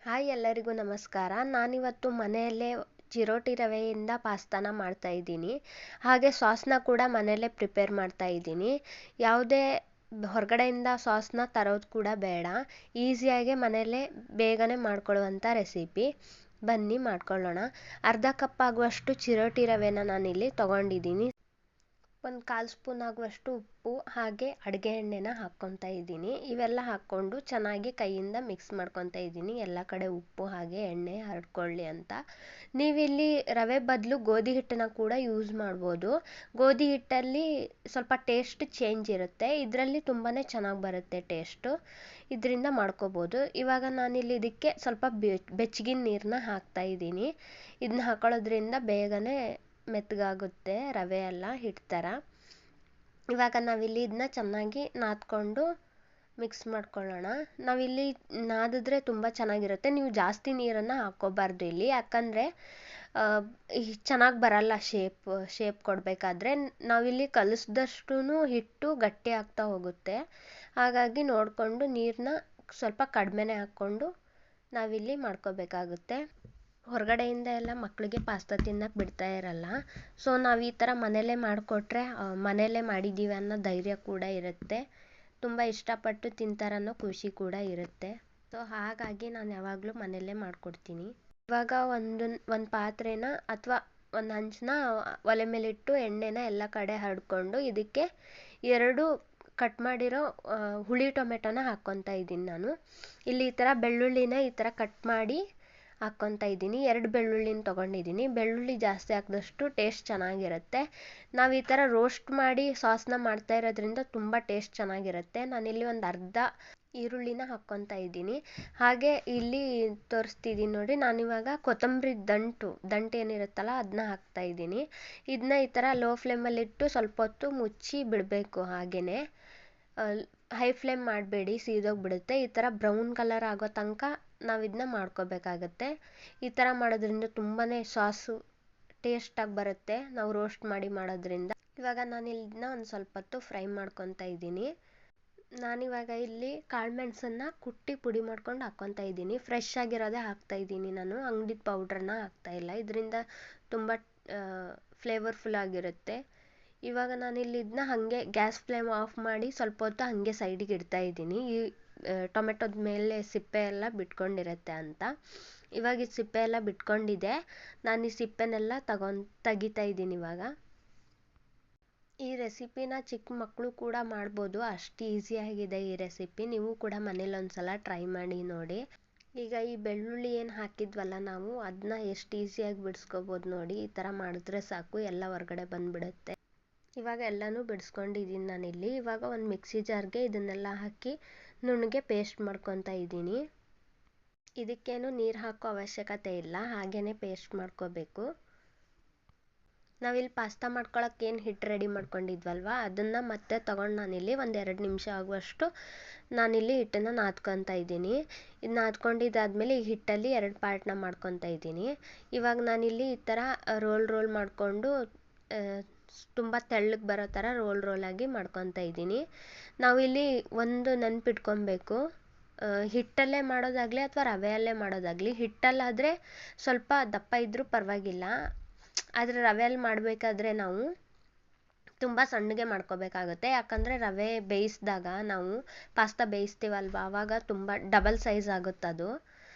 Hi ಎಲ್ಲರಿಗೂ ನಮಸ್ಕಾರ. ನಾನಿವತ್ತು ಮನೆಯಲ್ಲೇ ಚಿರೋಟಿ ರವೆಯಿಂದ ಪಾಸ್ತಾನ ಮಾಡ್ತಾ ಇದ್ದೀನಿ. ಹಾಗೆ ಸಾಸ್ನ ಕೂಡ ಮನೆಯಲ್ಲೇ ಪ್ರಿಪೇರ್ ಮಾಡ್ತಾ ಇದ್ದೀನಿ. ಯಾವುದೇ ಹೊರಗಡೆಯಿಂದ ಸಾಸ್ನ ತರೋದು ಕೂಡ ಬೇಡ. ಈಸಿಯಾಗಿ ಮನೆಯಲ್ಲೇ ಬೇಗನೆ ಮಾಡ್ಕೊಳ್ಳುವಂಥ ರೆಸಿಪಿ. ಬನ್ನಿ ಮಾಡ್ಕೊಳ್ಳೋಣ. ಅರ್ಧ ಕಪ್ ಆಗುವಷ್ಟು ಚಿರೋಟಿ ರವೆನ ನಾನಿಲ್ಲಿ ತೊಗೊಂಡಿದ್ದೀನಿ. ಒಂದು 1/4 ಸ್ಪೂನ್ ಆಗುವಷ್ಟು ಉಪ್ಪು ಹಾಗೆ ಅಡುಗೆ ಎಣ್ಣೆನ ಹಾಕ್ಕೊತಾ ಇದ್ದೀನಿ. ಇವೆಲ್ಲ ಹಾಕ್ಕೊಂಡು ಚೆನ್ನಾಗಿ ಕೈಯಿಂದ ಮಿಕ್ಸ್ ಮಾಡ್ಕೊತಾ ಇದ್ದೀನಿ, ಎಲ್ಲ ಕಡೆ ಉಪ್ಪು ಹಾಗೆ ಎಣ್ಣೆ ಹರಡ್ಕೊಳ್ಳಿ ಅಂತ. ನೀವಿಲ್ಲಿ ರವೆ ಬದಲು ಗೋಧಿ ಹಿಟ್ಟನ್ನ ಕೂಡ ಯೂಸ್ ಮಾಡ್ಬೋದು. ಗೋಧಿ ಹಿಟ್ಟಲ್ಲಿ ಸ್ವಲ್ಪ ಟೇಸ್ಟ್ ಚೇಂಜ್ ಇರುತ್ತೆ, ಇದರಲ್ಲಿ ತುಂಬಾ ಚೆನ್ನಾಗಿ ಬರುತ್ತೆ ಟೇಸ್ಟು. ಇದರಿಂದ ಮಾಡ್ಕೋಬೋದು. ಇವಾಗ ನಾನಿಲ್ಲಿ ಇದಕ್ಕೆ ಸ್ವಲ್ಪ ಬೆಚ್ಚಗಿನ ನೀರನ್ನ ಹಾಕ್ತಾ ಇದ್ದೀನಿ. ಇದನ್ನ ಹಾಕೊಳ್ಳೋದ್ರಿಂದ ಬೇಗನೆ ಮೆತ್ತಗಾಗುತ್ತೆ ರವೆ ಎಲ್ಲ ಹಿಟ್ಟು ಥರ. ಇವಾಗ ನಾವಿಲ್ಲಿ ಇದನ್ನ ಚೆನ್ನಾಗಿ ನಾದ್ಕೊಂಡು ಮಿಕ್ಸ್ ಮಾಡ್ಕೊಳ್ಳೋಣ. ನಾವಿಲ್ಲಿ ನಾದಿದ್ರೆ ತುಂಬ ಚೆನ್ನಾಗಿರುತ್ತೆ. ನೀವು ಜಾಸ್ತಿ ನೀರನ್ನು ಹಾಕ್ಕೋಬಾರ್ದು ಇಲ್ಲಿ, ಯಾಕಂದರೆ ಚೆನ್ನಾಗಿ ಬರಲ್ಲ ಶೇಪ್ ಕೊಡಬೇಕಾದ್ರೆ. ನಾವಿಲ್ಲಿ ಕಲಿಸಿದಷ್ಟು ಹಿಟ್ಟು ಗಟ್ಟಿ ಆಗ್ತಾ ಹೋಗುತ್ತೆ. ಹಾಗಾಗಿ ನೋಡಿಕೊಂಡು ನೀರನ್ನ ಸ್ವಲ್ಪ ಕಡಿಮೆನೇ ಹಾಕ್ಕೊಂಡು ನಾವಿಲ್ಲಿ ಮಾಡ್ಕೋಬೇಕಾಗುತ್ತೆ. ಹೊರಗಡೆಯಿಂದ ಎಲ್ಲ ಮಕ್ಕಳಿಗೆ ಪಾಸ್ತಾ ತಿನ್ನಕ್ಕೆ ಬಿಡ್ತಾ ಇರಲ್ಲ. ಸೊ ನಾವು ಈ ಥರ ಮನೆಯಲ್ಲೇ ಮಾಡಿಕೊಟ್ರೆ ಮನೆಯಲ್ಲೇ ಮಾಡಿದ್ದೀವಿ ಅನ್ನೋ ಧೈರ್ಯ ಕೂಡ ಇರುತ್ತೆ. ತುಂಬ ಇಷ್ಟಪಟ್ಟು ತಿಂತಾರನ್ನೋ ಖುಷಿ ಕೂಡ ಇರುತ್ತೆ. ಸೊ ಹಾಗಾಗಿ ನಾನು ಯಾವಾಗಲೂ ಮನೆಯಲ್ಲೇ ಮಾಡಿಕೊಡ್ತೀನಿ. ಇವಾಗ ಒಂದು ಪಾತ್ರೆನ ಅಥವಾ ಒಂದು ಹಂಚನ್ನ ಒಲೆ ಮೇಲಿಟ್ಟು ಎಣ್ಣೆನ ಎಲ್ಲ ಕಡೆ ಹರಡ್ಕೊಂಡು ಇದಕ್ಕೆ 2 ಕಟ್ ಮಾಡಿರೋ ಹುಳಿ ಟೊಮೆಟೊನ ಹಾಕ್ಕೊತಾ ಇದ್ದೀನಿ ನಾನು. ಇಲ್ಲಿ ಈ ಥರ ಬೆಳ್ಳುಳ್ಳಿನ ಈ ಥರ ಕಟ್ ಮಾಡಿ ಹಾಕ್ಕೊತಾ ಇದ್ದೀನಿ. 2 ಬೆಳ್ಳುಳ್ಳಿನ ತೊಗೊಂಡಿದ್ದೀನಿ. ಬೆಳ್ಳುಳ್ಳಿ ಜಾಸ್ತಿ ಹಾಕಿದಷ್ಟು ಟೇಸ್ಟ್ ಚೆನ್ನಾಗಿರುತ್ತೆ. ನಾವು ಈ ಥರ ರೋಸ್ಟ್ ಮಾಡಿ ಸಾಸ್ನ ಮಾಡ್ತಾ ಇರೋದ್ರಿಂದ ತುಂಬ ಟೇಸ್ಟ್ ಚೆನ್ನಾಗಿರುತ್ತೆ. ನಾನಿಲ್ಲಿ ಒಂದು ಅರ್ಧ ಈರುಳ್ಳಿನ ಹಾಕ್ಕೊತಾ ಇದ್ದೀನಿ. ಹಾಗೆ ಇಲ್ಲಿ ತೋರಿಸ್ತಿದ್ದೀನಿ ನೋಡಿ, ನಾನಿವಾಗ ಕೊತ್ತಂಬರಿ ದಂಟು ಏನಿರುತ್ತಲ್ಲ ಅದನ್ನ ಹಾಕ್ತಾ ಇದ್ದೀನಿ. ಇದನ್ನ ಈ ಥರ ಲೋ ಫ್ಲೇಮಲ್ಲಿಟ್ಟು ಸ್ವಲ್ಪ ಹೊತ್ತು ಮುಚ್ಚಿ ಬಿಡಬೇಕು. ಹಾಗೆಯೇ ಹೈ ಫ್ಲೇಮ್ ಮಾಡಬೇಡಿ, ಸೀದೋಗ್ಬಿಡುತ್ತೆ. ಈ ಥರ ಬ್ರೌನ್ ಕಲರ್ ಆಗೋ ತನಕ ನಾವು ಇದನ್ನ ಮಾಡ್ಕೋಬೇಕಾಗತ್ತೆ. ಈ ಥರ ಮಾಡೋದ್ರಿಂದ ತುಂಬಾ ಸಾಸು ಟೇಸ್ಟಾಗಿ ಬರುತ್ತೆ, ನಾವು ರೋಸ್ಟ್ ಮಾಡಿ ಮಾಡೋದ್ರಿಂದ. ಇವಾಗ ನಾನು ಇದನ್ನ ಒಂದು ಸ್ವಲ್ಪ ಹೊತ್ತು ಫ್ರೈ ಮಾಡ್ಕೊತಾ ಇದ್ದೀನಿ. ನಾನಿವಾಗ ಇಲ್ಲಿ ಕಾಳುಮೆಣಸನ್ನು ಕುಟ್ಟಿ ಪುಡಿ ಮಾಡ್ಕೊಂಡು ಹಾಕ್ಕೊತಾ ಇದ್ದೀನಿ. ಫ್ರೆಶ್ ಆಗಿರೋದೇ ಹಾಕ್ತಾ ಇದ್ದೀನಿ ನಾನು, ಅಂಗಡಿ ಪೌಡ್ರನ್ನ ಹಾಕ್ತಾ ಇಲ್ಲ. ಇದರಿಂದ ತುಂಬ ಫ್ಲೇವರ್ಫುಲ್ ಆಗಿರುತ್ತೆ. ಇವಾಗ ನಾನಿಲ್ಲಿ ಇದನ್ನ ಹಾಗೆ ಗ್ಯಾಸ್ ಫ್ಲೇಮ್ ಆಫ್ ಮಾಡಿ ಸ್ವಲ್ಪ ಹೊತ್ತು ಹಾಗೆ ಸೈಡಿಗೆ ಇಡ್ತಾ ಇದ್ದೀನಿ. ಈ ಟೊಮೆಟೊದ ಮೇಲೆ ಸಿಪ್ಪೆ ಎಲ್ಲ ಬಿಟ್ಕೊಂಡಿರುತ್ತೆ ಅಂತ. ಇವಾಗ ಈ ಸಿಪ್ಪೆ ಎಲ್ಲ ಬಿಟ್ಕೊಂಡಿದೆ. ನಾನು ಈ ಸಿಪ್ಪೆನೆಲ್ಲ ತೆಗಿತಾ ಇದ್ದೀನಿ ಇವಾಗ. ಈ ರೆಸಿಪಿನ ಚಿಕ್ಕ ಮಕ್ಕಳು ಕೂಡ ಮಾಡ್ಬೋದು, ಅಷ್ಟು ಈಸಿಯಾಗಿದೆ ಈ ರೆಸಿಪಿ. ನೀವು ಕೂಡ ಮನೇಲಿ ಒಂದ್ಸಲ ಟ್ರೈ ಮಾಡಿ ನೋಡಿ. ಈಗ ಈ ಬೆಳ್ಳುಳ್ಳಿ ಏನು ಹಾಕಿದ್ವಲ್ಲ ನಾವು, ಅದನ್ನ ಎಷ್ಟು ಈಸಿಯಾಗಿ ಬಿಡಿಸ್ಕೋಬೋದು ನೋಡಿ. ಈ ಥರ ಮಾಡಿದ್ರೆ ಸಾಕು, ಎಲ್ಲ ಹೊರಗಡೆ ಬಂದುಬಿಡುತ್ತೆ. ಇವಾಗ ಎಲ್ಲನೂ ಬಿಡಿಸ್ಕೊಂಡಿದ್ದೀನಿ ನಾನಿಲ್ಲಿ. ಇವಾಗ ಒಂದು ಮಿಕ್ಸಿ ಜಾರ್ಗೆ ಇದನ್ನೆಲ್ಲ ಹಾಕಿ ನುಣ್ಣಗೆ ಪೇಸ್ಟ್ ಮಾಡ್ಕೊತಾ ಇದ್ದೀನಿ. ಇದಕ್ಕೇನು ನೀರು ಹಾಕೋ ಅವಶ್ಯಕತೆ ಇಲ್ಲ, ಹಾಗೇ ಪೇಸ್ಟ್ ಮಾಡ್ಕೋಬೇಕು. ನಾವಿಲ್ಲಿ ಪಾಸ್ತಾ ಮಾಡ್ಕೊಳಕ್ಕೆ ಏನು ಹಿಟ್ಟು ರೆಡಿ ಮಾಡ್ಕೊಂಡಿದ್ವಲ್ವ, ಅದನ್ನು ಮತ್ತೆ ತೊಗೊಂಡು ನಾನಿಲ್ಲಿ ಒಂದು 2 ನಿಮಿಷ ಆಗುವಷ್ಟು ನಾನಿಲ್ಲಿ ಹಿಟ್ಟನ್ನು ನಾದ್ಕೊತಾ ಇದ್ದೀನಿ. ಇದು ನಾದ್ಕೊಂಡಿದ್ದಾದಮೇಲೆ ಈ ಹಿಟ್ಟಲ್ಲಿ 2 ಪಾರ್ಟ್ನ ಮಾಡ್ಕೊತಾ ಇದ್ದೀನಿ. ಇವಾಗ ನಾನಿಲ್ಲಿ ಈ ಥರ ರೋಲ್ ಮಾಡಿಕೊಂಡು ತುಂಬ ತೆಳ್ಳಗೆ ಬರೋ ಥರ ರೋಲಾಗಿ ಮಾಡ್ಕೊತಾ ಇದ್ದೀನಿ. ನಾವಿಲ್ಲಿ ಒಂದು ನೆನಪಿಟ್ಕೊಬೇಕು, ಹಿಟ್ಟಲ್ಲೇ ಮಾಡೋದಾಗಲಿ ಅಥವಾ ರವೆಯಲ್ಲೇ ಮಾಡೋದಾಗಲಿ, ಹಿಟ್ಟಲ್ಲಾದರೆ ಸ್ವಲ್ಪ ದಪ್ಪ ಇದ್ದರೂ ಪರವಾಗಿಲ್ಲ. ಆದರೆ ರವೆಯಲ್ಲಿ ಮಾಡಬೇಕಾದ್ರೆ ನಾವು ತುಂಬ ಸಣ್ಣಗೆ ಮಾಡ್ಕೋಬೇಕಾಗುತ್ತೆ. ಯಾಕಂದರೆ ರವೆ ಬೇಯಿಸಿದಾಗ ನಾವು ಪಾಸ್ತಾ ಬೇಯಿಸ್ತೀವಲ್ವ, ಆವಾಗ ತುಂಬ ಡಬಲ್ ಸೈಜ್ ಆಗುತ್ತದು.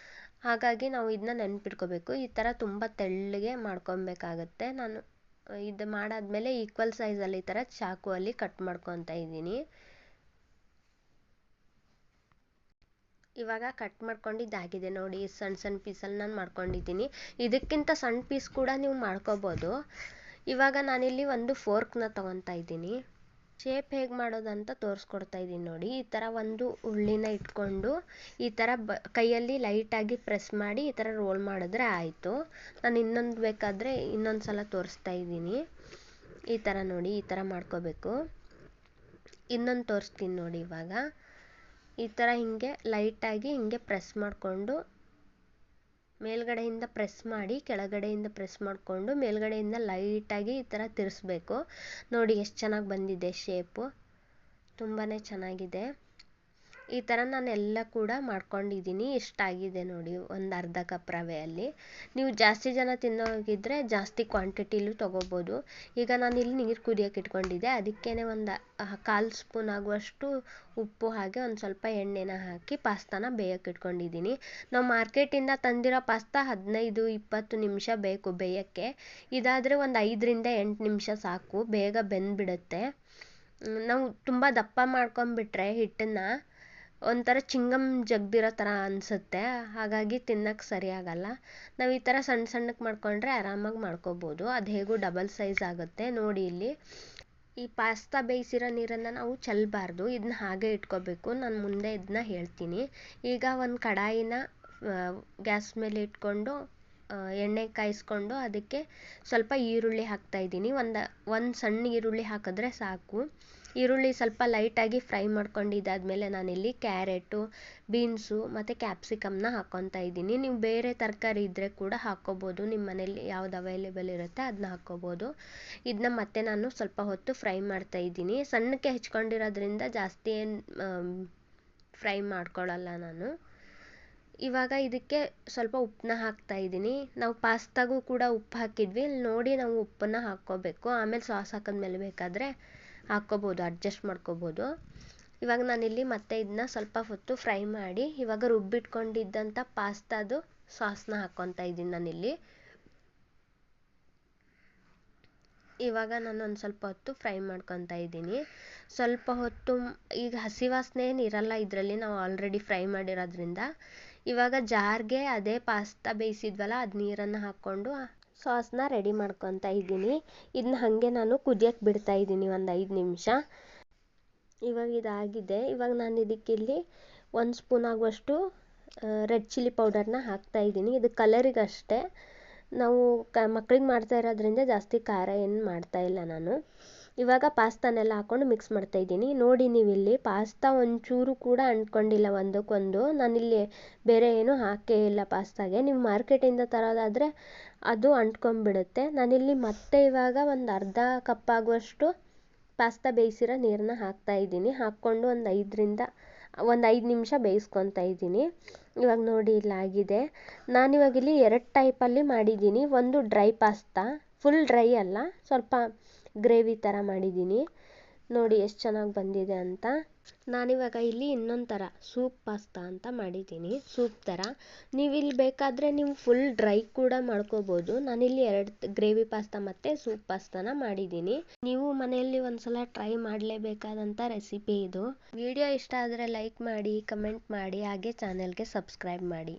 ಹಾಗಾಗಿ ನಾವು ಇದನ್ನ ನೆನಪಿಟ್ಕೋಬೇಕು. ಈ ಥರ ತುಂಬ ತೆಳ್ಳಗೆ ಮಾಡ್ಕೊಬೇಕಾಗತ್ತೆ. ನಾನು ಇದು ಮಾಡಾದ್ಮೇಲೆ ಈಕ್ವಲ್ ಸೈಜಲ್ಲಿ ಈ ಥರ ಚಾಕುವಲ್ಲಿ ಕಟ್ ಮಾಡ್ಕೊತಾ ಇದ್ದೀನಿ. ಇವಾಗ ಕಟ್ ಮಾಡ್ಕೊಂಡಿದ್ದಾಗಿದೆ ನೋಡಿ, ಸಣ್ಣ ಪೀಸಲ್ಲಿ ನಾನು ಮಾಡ್ಕೊಂಡಿದ್ದೀನಿ. ಇದಕ್ಕಿಂತ ಸಣ್ಣ ಪೀಸ್ ಕೂಡ ನೀವು ಮಾಡ್ಕೋಬೋದು. ಇವಾಗ ನಾನಿಲ್ಲಿ ಒಂದು ಫೋರ್ಕ್ನ ತೊಗೊತಾ ಇದ್ದೀನಿ. ಶೇಪ್ ಹೇಗೆ ಮಾಡೋದಂತ ತೋರಿಸ್ಕೊಡ್ತಾ ಇದ್ದೀನಿ ನೋಡಿ. ಈ ಥರ ಒಂದು ಉಳ್ಳಿನ ಇಟ್ಕೊಂಡು ಈ ಥರ ಕೈಯಲ್ಲಿ ಲೈಟಾಗಿ ಪ್ರೆಸ್ ಮಾಡಿ ಈ ಥರ ರೋಲ್ ಮಾಡಿದ್ರೆ ಆಯಿತು. ನಾನು ಇನ್ನೊಂದು ಬೇಕಾದರೆ ಇನ್ನೊಂದು ಸಲ ತೋರಿಸ್ತಾ ಇದ್ದೀನಿ. ಈ ಥರ ನೋಡಿ, ಈ ಥರ ಮಾಡ್ಕೋಬೇಕು. ಇನ್ನೊಂದು ತೋರಿಸ್ತೀನಿ ನೋಡಿ. ಇವಾಗ ಈ ಥರ ಹಿಂಗೆ ಲೈಟಾಗಿ ಹಿಂಗೆ ಪ್ರೆಸ್ ಮಾಡಿಕೊಂಡು ಮೇಲ್ಗಡೆಯಿಂದ ಪ್ರೆಸ್ ಮಾಡಿ ಕೆಳಗಡೆಯಿಂದ ಪ್ರೆಸ್ ಮಾಡಿಕೊಂಡು ಮೇಲ್ಗಡೆಯಿಂದ ಲೈಟಾಗಿ ಈ ಥರ ತಿರ್ಸ್ಬೇಕು. ನೋಡಿ ಎಷ್ಟು ಚೆನ್ನಾಗಿ ಬಂದಿದೆ ಶೇಪು, ತುಂಬಾ ಚೆನ್ನಾಗಿದೆ. ಈ ಥರ ನಾನೆಲ್ಲ ಕೂಡ ಮಾಡ್ಕೊಂಡಿದ್ದೀನಿ. ಇಷ್ಟಾಗಿದೆ ನೋಡಿ ಒಂದು ಅರ್ಧ ಕಪ್ ರವೆಯಲ್ಲಿ. ನೀವು ಜಾಸ್ತಿ ಜನ ತಿನ್ನೋಗಿದ್ದರೆ ಜಾಸ್ತಿ ಕ್ವಾಂಟಿಟಿಲೂ ತೊಗೋಬೋದು. ಈಗ ನಾನಿಲ್ಲಿ ನೀರು ಕುದಿಯೋಕೆ ಇಟ್ಕೊಂಡಿದ್ದೆ, ಅದಕ್ಕೇ ಒಂದು 1/4 ಸ್ಪೂನ್ ಆಗುವಷ್ಟು ಉಪ್ಪು ಹಾಗೆ ಒಂದು ಸ್ವಲ್ಪ ಎಣ್ಣೆನ ಹಾಕಿ ಪಾಸ್ತಾನ ಬೇಯೋಕೆ ಇಟ್ಕೊಂಡಿದ್ದೀನಿ. ನಾವು ಮಾರ್ಕೆಟಿಂದ ತಂದಿರೋ ಪಾಸ್ತಾ 15-20 ನಿಮಿಷ ಬೇಕು ಬೇಯೋಕ್ಕೆ. ಇದಾದರೆ ಒಂದು 5ರಿಂದ 8 ನಿಮಿಷ ಸಾಕು, ಬೇಗ ಬೆಂದ್ಬಿಡುತ್ತೆ. ನಾವು ತುಂಬ ದಪ್ಪ ಮಾಡ್ಕೊಂಬಿಟ್ರೆ ಹಿಟ್ಟನ್ನು ಒಂಥರ ಚಿಂಗಮ್ ಜಗ್ದಿರೋ ಥರ ಅನಿಸುತ್ತೆ, ಹಾಗಾಗಿ ತಿನ್ನೋಕ್ಕೆ ಸರಿ ಆಗಲ್ಲ. ನಾವು ಈ ಥರ ಸಣ್ಣ ಸಣ್ಣಕ್ಕೆ ಮಾಡ್ಕೊಂಡ್ರೆ ಆರಾಮಾಗಿ ಮಾಡ್ಕೋಬೋದು. ಅದು ಹೇಗೂ ಡಬಲ್ ಸೈಜ್ ಆಗುತ್ತೆ. ನೋಡಿ ಇಲ್ಲಿ ಈ ಪಾಸ್ತಾ ಬೇಯಿಸಿರೋ ನೀರನ್ನು ನಾವು ಚೆಲ್ಲಬಾರ್ದು, ಇದನ್ನ ಹಾಗೆ ಇಟ್ಕೋಬೇಕು. ನಾನು ಮುಂದೆ ಇದನ್ನ ಹೇಳ್ತೀನಿ. ಈಗ ಒಂದು ಕಡಾಯಿನ ಗ್ಯಾಸ್ ಮೇಲೆ ಇಟ್ಕೊಂಡು ಎಣ್ಣೆ ಕಾಯಿಸ್ಕೊಂಡು ಅದಕ್ಕೆ ಸ್ವಲ್ಪ ಈರುಳ್ಳಿ ಹಾಕ್ತಾಯಿದ್ದೀನಿ. ಒಂದು ಸಣ್ಣ ಈರುಳ್ಳಿ ಹಾಕಿದ್ರೆ ಸಾಕು. ಈರುಳ್ಳಿ ಸ್ವಲ್ಪ ಲೈಟಾಗಿ ಫ್ರೈ ಮಾಡ್ಕೊಂಡಿದ್ದಾದಮೇಲೆ ನಾನಿಲ್ಲಿ ಕ್ಯಾರೆಟು, ಬೀನ್ಸು ಮತ್ತು ಕ್ಯಾಪ್ಸಿಕಮ್ನ ಹಾಕ್ಕೊತಾ ಇದ್ದೀನಿ. ನೀವು ಬೇರೆ ತರಕಾರಿ ಇದ್ದರೆ ಕೂಡ ಹಾಕ್ಕೋಬೋದು, ನಿಮ್ಮ ಮನೇಲಿ ಯಾವ್ದು ಅವೈಲೇಬಲ್ ಇರುತ್ತೆ ಅದನ್ನ ಹಾಕ್ಕೋಬೋದು. ಇದನ್ನ ಮತ್ತೆ ನಾನು ಸ್ವಲ್ಪ ಹೊತ್ತು ಫ್ರೈ ಮಾಡ್ತಾಯಿದ್ದೀನಿ. ಸಣ್ಣಕ್ಕೆ ಹೆಚ್ಕೊಂಡಿರೋದ್ರಿಂದ ಜಾಸ್ತಿ ಏನು ಫ್ರೈ ಮಾಡ್ಕೊಳ್ಳಲ್ಲ ನಾನು. ಇವಾಗ ಇದಕ್ಕೆ ಸ್ವಲ್ಪ ಉಪ್ಪನ್ನ ಹಾಕ್ತಾಯಿದ್ದೀನಿ. ನಾವು ಪಾಸ್ತಾಗೂ ಕೂಡ ಉಪ್ಪು ಹಾಕಿದ್ವಿ, ಇಲ್ಲಿ ನೋಡಿ ನಾವು ಉಪ್ಪನ್ನು ಹಾಕ್ಕೋಬೇಕು. ಆಮೇಲೆ ಸಾಸ್ ಹಾಕಿದ್ಮೇಲೆ ಬೇಕಾದರೆ ಹಾಕ್ಕೋಬೋದು, ಅಡ್ಜಸ್ಟ್ ಮಾಡ್ಕೋಬೋದು. ಇವಾಗ ನಾನಿಲ್ಲಿ ಮತ್ತೆ ಇದನ್ನ ಸ್ವಲ್ಪ ಹೊತ್ತು ಫ್ರೈ ಮಾಡಿ ಇವಾಗ ರುಬ್ಬಿಟ್ಕೊಂಡಿದ್ದಂಥ ಪಾಸ್ತಾದು ಸಾಸ್ನ ಹಾಕ್ಕೊತಾ ಇದ್ದೀನಿ ನಾನಿಲ್ಲಿ. ಇವಾಗ ನಾನು ಒಂದು ಸ್ವಲ್ಪ ಹೊತ್ತು ಫ್ರೈ ಮಾಡ್ಕೊತಾ ಇದ್ದೀನಿ. ಸ್ವಲ್ಪ ಹೊತ್ತು ಈಗ ಹಸಿ ವಾಸನೆ ಏನು ಇರಲ್ಲ ಇದರಲ್ಲಿ, ನಾವು ಆಲ್ರೆಡಿ ಫ್ರೈ ಮಾಡಿರೋದ್ರಿಂದ. ಇವಾಗ ಜಾರ್ಗೆ ಅದೇ ಪಾಸ್ತಾ ಬೇಯಿಸಿದ್ವಲ್ಲ ಅದು ನೀರನ್ನು ಹಾಕ್ಕೊಂಡು ಸಾಸ್ನ ರೆಡಿ ಮಾಡ್ಕೊತಾ ಇದ್ದೀನಿ. ಇದನ್ನ ಹಾಗೆ ನಾನು ಕುದಿಯೋಕ್ಕೆ ಬಿಡ್ತಾ ಇದ್ದೀನಿ ಒಂದು 5 ನಿಮಿಷ. ಇವಾಗ ಇದಾಗಿದೆ. ಇವಾಗ ನಾನು ಇದಕ್ಕಿಲ್ಲಿ 1 ಸ್ಪೂನ್ ಆಗುವಷ್ಟು ರೆಡ್ ಚಿಲ್ಲಿ ಪೌಡರ್ನ ಹಾಕ್ತಾಯಿದ್ದೀನಿ. ಇದು ಕಲರಿಗಷ್ಟೇ, ನಾವು ಮಕ್ಳಿಗೆ ಮಾಡ್ತಾ ಇರೋದ್ರಿಂದ ಜಾಸ್ತಿ ಖಾರ ಏನು ಮಾಡ್ತಾಯಿಲ್ಲ ನಾನು. ಇವಾಗ ಪಾಸ್ತಾನೆಲ್ಲ ಹಾಕ್ಕೊಂಡು ಮಿಕ್ಸ್ ಮಾಡ್ತಾಯಿದ್ದೀನಿ. ನೋಡಿ ನೀವಿಲ್ಲಿ ಪಾಸ್ತಾ ಒಂಚೂರು ಕೂಡ ಅಂಟ್ಕೊಂಡಿಲ್ಲ ಒಂದಕ್ಕೊಂದು. ನಾನಿಲ್ಲಿ ಬೇರೆ ಏನೂ ಹಾಕೇ ಇಲ್ಲ ಪಾಸ್ತಾಗೆ. ನೀವು ಮಾರ್ಕೆಟಿಂದ ತರೋದಾದರೆ ಅದು ಅಂಟ್ಕೊಂಡ್ಬಿಡುತ್ತೆ. ನಾನಿಲ್ಲಿ ಮತ್ತೆ ಇವಾಗ ಒಂದು ಅರ್ಧ ಕಪ್ ಆಗುವಷ್ಟು ಪಾಸ್ತಾ ಬೇಯಿಸಿರೋ ನೀರನ್ನ ಹಾಕ್ತಾಯಿದ್ದೀನಿ. ಹಾಕ್ಕೊಂಡು ಒಂದು 5 ನಿಮಿಷ ಬೇಯಿಸ್ಕೊತಾ ಇದ್ದೀನಿ. ಇವಾಗ ನೋಡಿ ಇಲ್ಲಾಗಿದೆ. ನಾನಿವಾಗಿಲ್ಲಿ 2 ಟೈಪಲ್ಲಿ ಮಾಡಿದ್ದೀನಿ. ಒಂದು ಡ್ರೈ ಪಾಸ್ತಾ, ಫುಲ್ ಡ್ರೈ ಅಲ್ಲ, ಸ್ವಲ್ಪ ಗ್ರೇವಿ ಥರ ಮಾಡಿದ್ದೀನಿ. ನೋಡಿ ಎಷ್ಟು ಚೆನ್ನಾಗಿ ಬಂದಿದೆ ಅಂತ. ನಾನಿವಾಗ ಇಲ್ಲಿ ಇನ್ನೊಂದು ಥರ ಸೂಪ್ ಪಾಸ್ತಾ ಅಂತ ಮಾಡಿದ್ದೀನಿ, ಸೂಪ್ ಥರ. ನೀವಿಲ್ಲಿ ಬೇಕಾದರೆ ನೀವು ಫುಲ್ ಡ್ರೈ ಕೂಡ ಮಾಡ್ಕೋಬೋದು. ನಾನಿಲ್ಲಿ 2 ಗ್ರೇವಿ ಪಾಸ್ತಾ ಮತ್ತು ಸೂಪ್ ಪಾಸ್ತಾನ ಮಾಡಿದ್ದೀನಿ. ನೀವು ಮನೆಯಲ್ಲಿ ಒಂದ್ಸಲ ಟ್ರೈ ಮಾಡಲೇಬೇಕಾದಂಥ ರೆಸಿಪಿ ಇದು. ವಿಡಿಯೋ ಇಷ್ಟ ಆದರೆ ಲೈಕ್ ಮಾಡಿ, ಕಮೆಂಟ್ ಮಾಡಿ, ಹಾಗೆ ಚಾನೆಲ್ಗೆ ಸಬ್ಸ್ಕ್ರೈಬ್ ಮಾಡಿ.